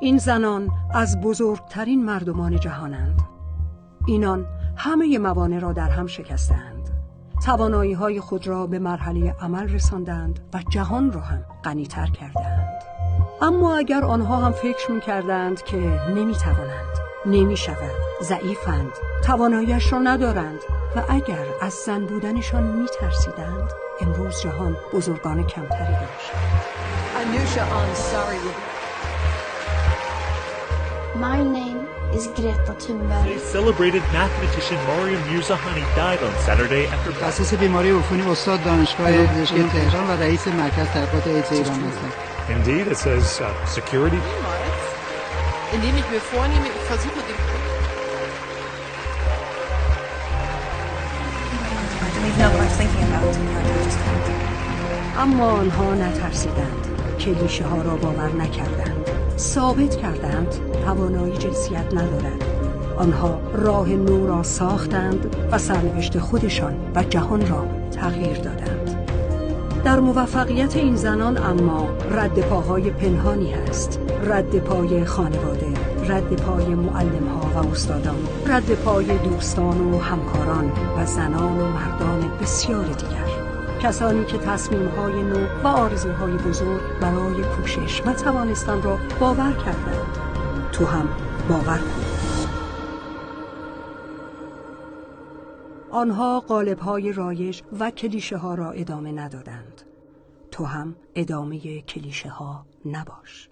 این زنان از بزرگترین مردمان جهانند. اینان همه موانع را در هم شکستند. توانایی‌های خود را به مرحله عمل رساندند و جهان را هم غنی‌تر کردند. اما اگر آنها هم فکر می‌کردند که نمی‌توانند، نمی‌شود، ضعیفند، تواناییش را ندارند و اگر از زن بودنشان می‌ترسیدند، امروز جهان بزرگان کمتری داشت. Anusha Ansari. My name is Greta Thunberg. A celebrated mathematician Mariam Mirzakhani died on Saturday after تخصص بیماری عفونی استاد دانشگاه پزشکی تهران و رئیس مرکز تحقیقات ایدز ایران هستم. Indeed, it says security. Indem ich mir vornehme, ich versuche den اما آنها نترسیدند، کلیشه ها را باور نکردند، ثابت کردند توانایی جنسیت ندارد. آنها راه نو را ساختند و سرنوشت خودشان و جهان را تغییر دادند. در موفقیت این زنان اما رد پاهای پنهانی هست. رد پای خانواده، رد پای معلم‌ها و استادان، رد پای دوستان و همکاران و زنان و مردان بسیار دیگر. کسانی که تصمیم‌های نو و آرزوهای بزرگ برای کوشش و توانستن را باور کردند. تو هم باور کن. آنها قالب‌های رایج و کلیشه‌ها را ادامه ندادند. تو هم ادامه کلیشه‌ها نباش.